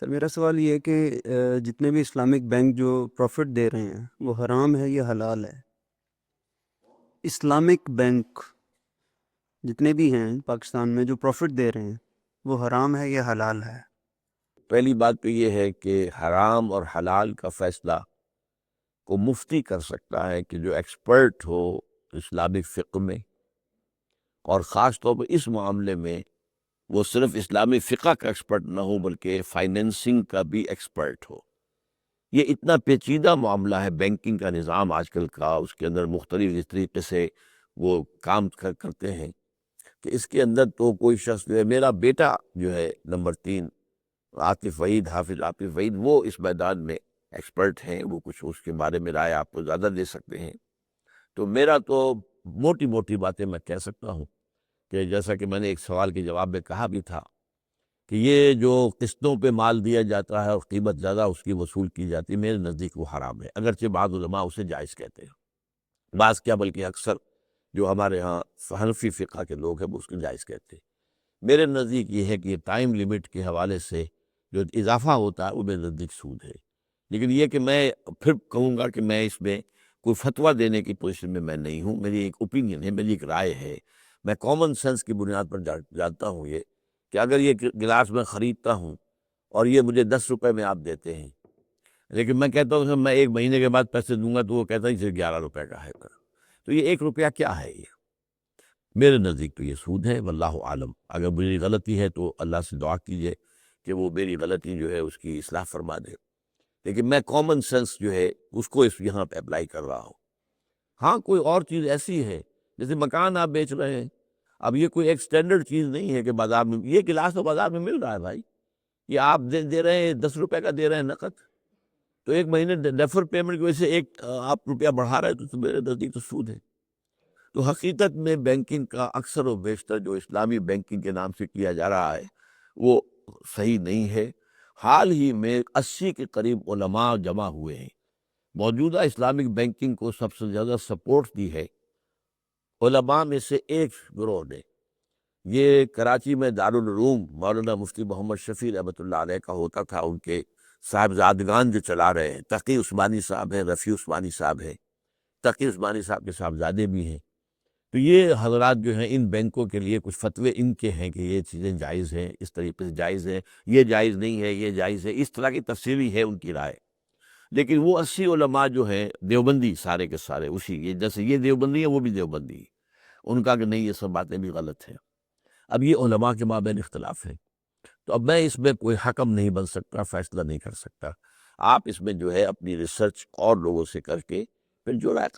سر میرا سوال یہ ہے کہ جتنے بھی اسلامک بینک جو پروفٹ دے رہے ہیں وہ حرام ہے یا حلال ہے؟ اسلامک بینک جتنے بھی ہیں پاکستان میں جو پروفٹ دے رہے ہیں وہ حرام ہے یا حلال ہے؟ پہلی بات تو یہ ہے کہ حرام اور حلال کا فیصلہ کو مفتی کر سکتا ہے کہ جو ایکسپرٹ ہو اسلامک فقہ میں، اور خاص طور پر اس معاملے میں وہ صرف اسلامی فقہ کا ایکسپرٹ نہ ہو بلکہ فائنینسنگ کا بھی ایکسپرٹ ہو۔ یہ اتنا پیچیدہ معاملہ ہے بینکنگ کا نظام آج کل کا، اس کے اندر مختلف اس طریقے سے وہ کام کرتے ہیں کہ اس کے اندر تو کوئی شخص جو ہے، میرا بیٹا جو ہے نمبر 3 عاطف وحید، حافظ عاطف وحید، وہ اس میدان میں ایکسپرٹ ہیں، وہ کچھ اس کے بارے میں رائے آپ کو زیادہ دے سکتے ہیں۔ تو میرا تو موٹی موٹی باتیں میں کہہ سکتا ہوں کہ جیسا کہ میں نے ایک سوال کے جواب میں کہا بھی تھا کہ یہ جو قسطوں پہ مال دیا جاتا ہے اور قیمت زیادہ اس کی وصول کی جاتی ہے، میرے نزدیک وہ حرام ہے، اگرچہ بعض علماء اسے جائز کہتے ہیں، بعض کیا بلکہ اکثر جو ہمارے ہاں حنفی فقہ کے لوگ ہیں وہ اس کو جائز کہتے ہیں۔ میرے نزدیک یہ ہے کہ ٹائم لیمٹ کے حوالے سے جو اضافہ ہوتا ہے وہ میرے نزدیک سود ہے، لیکن یہ کہ میں پھر کہوں گا کہ میں اس میں کوئی فتویٰ دینے کی پوزیشن میں نہیں ہوں، میری ایک اوپینین ہے، میری ایک رائے ہے، میں کامن سینس کی بنیاد پر جانتا ہوں یہ کہ اگر یہ گلاس میں خریدتا ہوں اور یہ مجھے 10 روپے میں آپ دیتے ہیں، لیکن میں کہتا ہوں کہ میں 1 مہینے کے بعد پیسے دوں گا تو وہ کہتا ہے اسے 11 روپے کا ہے، تو یہ 1 روپیہ کیا ہے؟ یہ میرے نزدیک تو یہ سود ہے، واللہ عالم۔ اگر میری غلطی ہے تو اللہ سے دعا کیجئے کہ وہ میری غلطی جو ہے اس کی اصلاح فرما دے، لیکن میں کامن سینس جو ہے اس کو یہاں پہ اپلائی کر رہا ہوں۔ ہاں کوئی اور چیز ایسی ہے جیسے مکان آپ بیچ رہے ہیں، اب یہ کوئی ایک سٹینڈرڈ چیز نہیں ہے کہ بازار میں یہ گلاس تو بازار میں مل رہا ہے بھائی، یہ آپ دے رہے ہیں 10 روپے کا دے رہے ہیں نقد، تو 1 مہینے ڈیفر پیمنٹ کی وجہ سے ایک آپ روپیہ بڑھا رہے ہیں، تو میرے نزدیک تو سود ہے۔ تو حقیقت میں بینکنگ کا اکثر و بیشتر جو اسلامی بینکنگ کے نام سے کیا جا رہا ہے وہ صحیح نہیں ہے۔ حال ہی میں 80 کے قریب علماء جمع ہوئے ہیں، موجودہ اسلامک بینکنگ کو سب سے زیادہ سپورٹ دی ہے علماء میں سے ایک گروہ نے۔ یہ کراچی میں دارالعلوم مولانا مفتی محمد شفیع رحمۃ اللہ علیہ کا ہوتا تھا، ان کے صاحبزادگان جو چلا رہے ہیں، تقی عثمانی صاحب ہیں، رفیع عثمانی صاحب ہیں، تقی عثمانی صاحب کے صاحبزادے بھی ہیں۔ تو یہ حضرات جو ہیں ان بینکوں کے لیے کچھ فتوے ان کے ہیں کہ یہ چیزیں جائز ہیں، اس طریقے سے جائز ہیں، یہ جائز نہیں ہے، یہ جائز ہے، اس طرح کی تفصیلی ہے ان کی رائے۔ لیکن وہ 80 علماء جو ہیں دیوبندی سارے کے سارے، اسی جیسے یہ دیوبندی ہے وہ بھی دیوبندی، ان کا کہ نہیں یہ سب باتیں بھی غلط ہیں۔ اب یہ علماء کے مابین اختلاف ہے، تو اب میں اس میں کوئی حکم نہیں بن سکتا، فیصلہ نہیں کر سکتا۔ آپ اس میں جو ہے اپنی ریسرچ اور لوگوں سے کر کے پھر جو رائے